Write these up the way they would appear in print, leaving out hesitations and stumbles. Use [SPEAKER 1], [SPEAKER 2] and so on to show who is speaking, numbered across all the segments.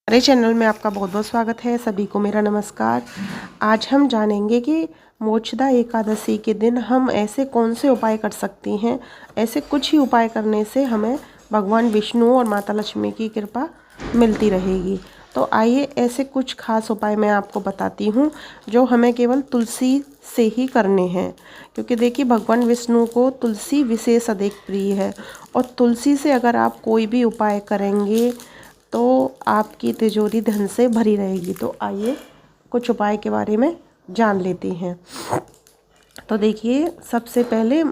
[SPEAKER 1] हमारे चैनल में आपका बहुत बहुत स्वागत है। सभी को मेरा नमस्कार। आज हम जानेंगे कि मोक्षदा एकादशी के दिन हम ऐसे कौन से उपाय कर सकते हैं। ऐसे कुछ ही उपाय करने से हमें भगवान विष्णु और माता लक्ष्मी की कृपा मिलती रहेगी। तो आइए ऐसे कुछ खास उपाय मैं आपको बताती हूँ जो हमें केवल तुलसी से ही करने हैं, क्योंकि देखिए भगवान विष्णु को तुलसी विशेष अधिक प्रिय है और तुलसी से अगर आप कोई भी उपाय करेंगे तो आपकी तिजोरी धन से भरी रहेगी। तो आइए कुछ उपाय के बारे में जान लेते हैं। तो देखिए सबसे पहले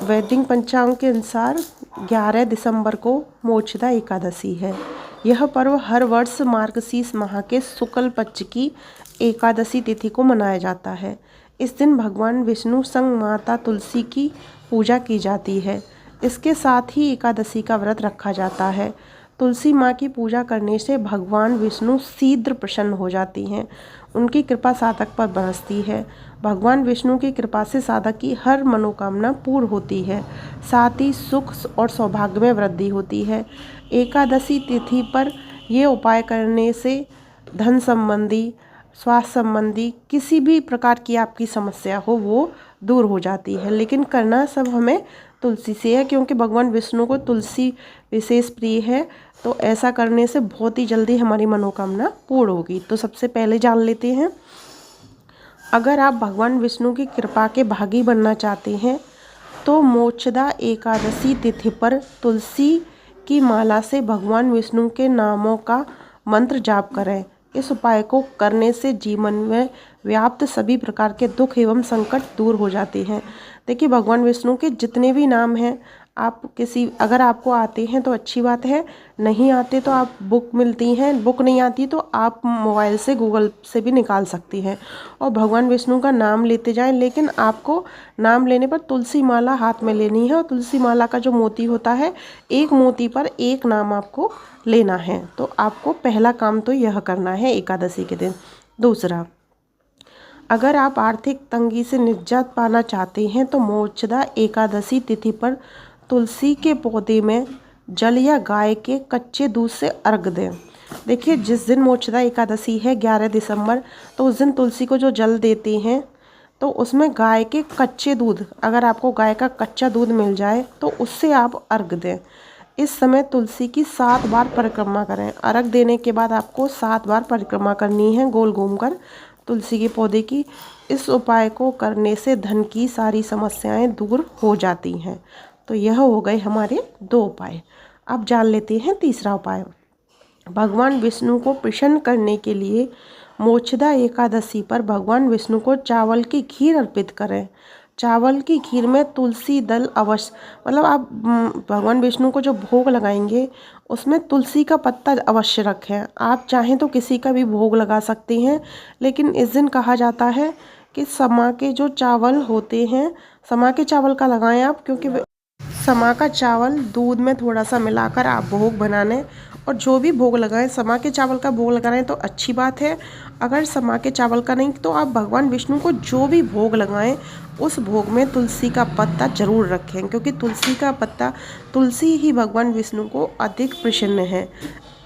[SPEAKER 1] वैदिक पंचांग के अनुसार 11 दिसंबर को मोक्षदा एकादशी है। यह पर्व हर वर्ष मार्गशीर्ष माह के शुक्ल पक्ष की एकादशी तिथि को मनाया जाता है। इस दिन भगवान विष्णु संग माता तुलसी की पूजा की जाती है। इसके साथ ही एकादशी का व्रत रखा जाता है। तुलसी माँ की पूजा करने से भगवान विष्णु शीघ्र प्रसन्न हो जाती हैं। उनकी कृपा साधक पर बरसती है। भगवान विष्णु की कृपा से साधक की हर मनोकामना पूर्ण होती है। साथ ही सुख और सौभाग्य में वृद्धि होती है। एकादशी तिथि पर ये उपाय करने से धन संबंधी, स्वास्थ्य संबंधी किसी भी प्रकार की आपकी समस्या हो वो दूर हो जाती है। लेकिन करना सब हमें तुलसी से है, क्योंकि भगवान विष्णु को तुलसी विशेष प्रिय है। तो ऐसा करने से बहुत ही जल्दी हमारी मनोकामना पूर्ण होगी। तो सबसे पहले जान लेते हैं, अगर आप भगवान विष्णु की कृपा के भागी बनना चाहते हैं तो मोक्षदा एकादशी तिथि पर तुलसी की माला से भगवान विष्णु के नामों का मंत्र जाप करें। इस उपाय को करने से जीवन में व्याप्त सभी प्रकार के दुख एवं संकट दूर हो जाते हैं। देखिए भगवान विष्णु के जितने भी नाम हैं, आप अगर आपको आते हैं तो अच्छी बात है, नहीं आते तो आप बुक मिलती हैं, बुक नहीं आती तो आप मोबाइल से गूगल से भी निकाल सकती हैं और भगवान विष्णु का नाम लेते जाएं। लेकिन आपको नाम लेने पर तुलसी माला हाथ में लेनी है और तुलसी माला का जो मोती होता है, एक मोती पर एक नाम आपको लेना है। तो आपको पहला काम तो यह करना है एकादशी के दिन। दूसरा, अगर आप आर्थिक तंगी से निजात पाना चाहते हैं तो मोक्षदा एकादशी तिथि पर तुलसी के पौधे में जल या गाय के कच्चे दूध से अर्घ दें। देखिए जिस दिन मोक्षदा एकादशी है 11 दिसंबर, तो उस दिन तुलसी को जो जल देते हैं तो उसमें गाय के कच्चे दूध, अगर आपको गाय का कच्चा दूध मिल जाए तो उससे आप अर्घ दें। इस समय तुलसी की 7 बार परिक्रमा करें। अर्घ देने के बाद आपको 7 बार परिक्रमा करनी है गोल घूमकर तुलसी के पौधे की। इस उपाय को करने से धन की सारी समस्याएं दूर हो जाती हैं। तो यह हो गए हमारे 2 उपाय। अब जान लेते हैं तीसरा उपाय। भगवान विष्णु को प्रसन्न करने के लिए मोक्षदा एकादशी पर भगवान विष्णु को चावल की खीर अर्पित करें। चावल की खीर में तुलसी दल अवश्य, मतलब आप भगवान विष्णु को जो भोग लगाएंगे उसमें तुलसी का पत्ता अवश्य रखें। आप चाहें तो किसी का भी भोग लगा सकते हैं, लेकिन इस दिन कहा जाता है कि समा के जो चावल होते हैं, समा के चावल का लगाएं आप, क्योंकि समा का चावल दूध में थोड़ा सा मिलाकर आप भोग बनाने और जो भी भोग लगाएं, समा के चावल का भोग लगाएं तो अच्छी बात है। अगर समा के चावल का नहीं तो आप भगवान विष्णु को जो भी भोग लगाएं उस भोग में तुलसी का पत्ता जरूर रखें, क्योंकि तुलसी का पत्ता, तुलसी ही भगवान विष्णु को अधिक प्रसन्न है।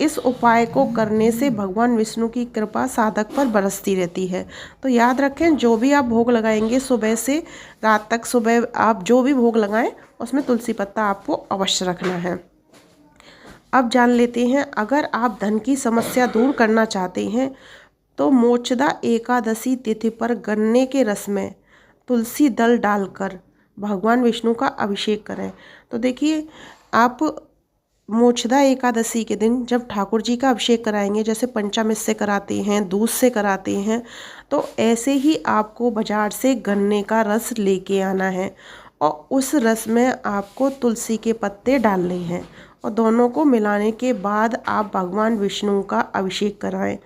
[SPEAKER 1] इस उपाय को करने से भगवान विष्णु की कृपा साधक पर बरसती रहती है। तो याद रखें, जो भी आप भोग लगाएंगे सुबह से रात तक, सुबह आप जो भी भोग लगाएं उसमें तुलसी पत्ता आपको अवश्य रखना है। अब जान लेते हैं, अगर आप धन की समस्या दूर करना चाहते हैं तो मोक्षदा एकादशी तिथि पर गन्ने के रस में तुलसी दल डालकर भगवान विष्णु का अभिषेक करें। तो देखिए आप मोक्षदा एकादशी के दिन जब ठाकुर जी का अभिषेक कराएंगे, जैसे पंचामृत से कराते हैं, दूध से कराते हैं, तो ऐसे ही आपको बाजार से गन्ने का रस लेके आना है और उस रस में आपको तुलसी के पत्ते डालने हैं और दोनों को मिलाने के बाद आप भगवान विष्णु का अभिषेक कराएं।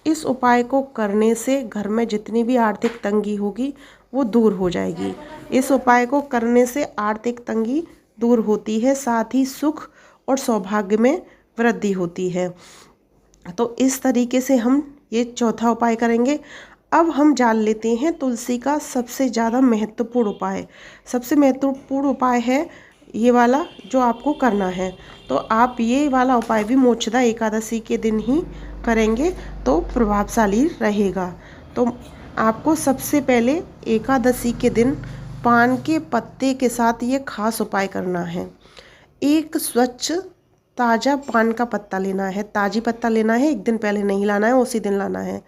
[SPEAKER 1] इस उपाय को करने से घर में जितनी भी आर्थिक तंगी होगी वो दूर हो जाएगी। इस उपाय को करने से आर्थिक तंगी दूर होती है, साथ ही सुख और सौभाग्य में वृद्धि होती है। तो इस तरीके से हम ये चौथा उपाय करेंगे। अब हम जान लेते हैं तुलसी का सबसे ज़्यादा महत्वपूर्ण उपाय। सबसे महत्वपूर्ण उपाय है ये वाला जो आपको करना है। तो आप ये वाला उपाय भी मोक्षदा एकादशी के दिन ही करेंगे तो प्रभावशाली रहेगा। तो आपको सबसे पहले एकादशी के दिन पान के पत्ते के साथ ये खास उपाय करना है। एक स्वच्छ ताज़ा पान का पत्ता लेना है, ताज़ी पत्ता लेना है, एक दिन पहले नहीं लाना है, उसी दिन लाना है।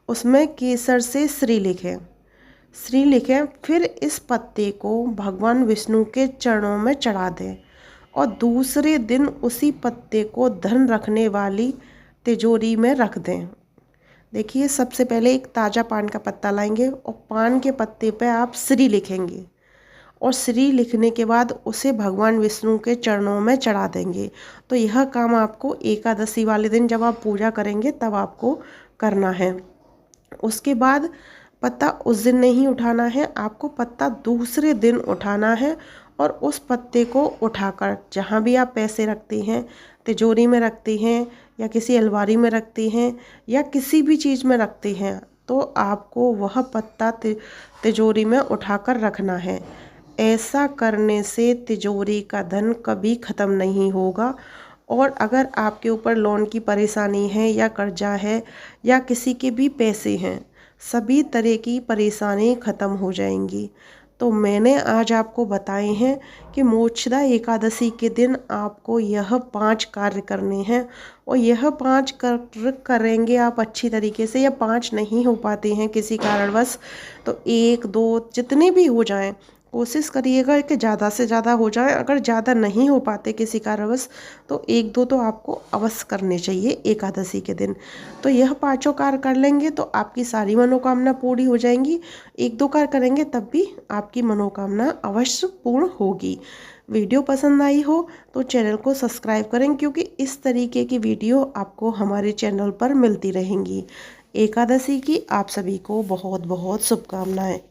[SPEAKER 1] उसमें केसर से श्री लिखें। फिर इस पत्ते को भगवान विष्णु के चरणों में चढ़ा दें और दूसरे दिन उसी पत्ते को धन रखने वाली तिजोरी में रख दें। देखिए, सबसे पहले एक ताज़ा पान का पत्ता लाएंगे और पान के पत्ते पे आप श्री लिखेंगे और श्री लिखने के बाद उसे भगवान विष्णु के चरणों में चढ़ा देंगे। तो यह काम आपको एकादशी वाले दिन जब आप पूजा करेंगे तब आपको करना है। उसके बाद पत्ता उस दिन नहीं उठाना है, आपको पत्ता दूसरे दिन उठाना है और उस पत्ते को उठाकर जहाँ भी आप पैसे रखती हैं, तिजोरी में रखती हैं या किसी अलमारी में रखती हैं या किसी भी चीज़ में रखती हैं, तो आपको वह पत्ता तिजोरी में उठाकर रखना है। ऐसा करने से तिजोरी का धन कभी ख़त्म नहीं होगा। और अगर आपके ऊपर लोन की परेशानी है या कर्जा है या किसी के भी पैसे हैं, सभी तरह की परेशानी ख़त्म हो जाएंगी। तो मैंने आज आपको बताए हैं कि मोक्षदा एकादशी के दिन आपको यह 5 कार्य करने हैं और यह 5 कार्य करेंगे आप अच्छी तरीके से, या 5 नहीं हो पाते हैं किसी कारणवश तो 1 2 जितने भी हो जाएं, कोशिश करिएगा कि ज़्यादा से ज़्यादा हो जाए। अगर ज़्यादा नहीं हो पाते किसी कारणवश तो 1 2 तो आपको अवश्य करने चाहिए एकादशी के दिन। तो यह 5 कार्य कर लेंगे तो आपकी सारी मनोकामना पूरी हो जाएंगी। 1 2 कार्य करेंगे तब भी आपकी मनोकामना अवश्य पूर्ण होगी। वीडियो पसंद आई हो तो चैनल को सब्सक्राइब करें, क्योंकि इस तरीके की वीडियो आपको हमारे चैनल पर मिलती रहेंगी। एकादशी की आप सभी को बहुत बहुत शुभकामनाएं।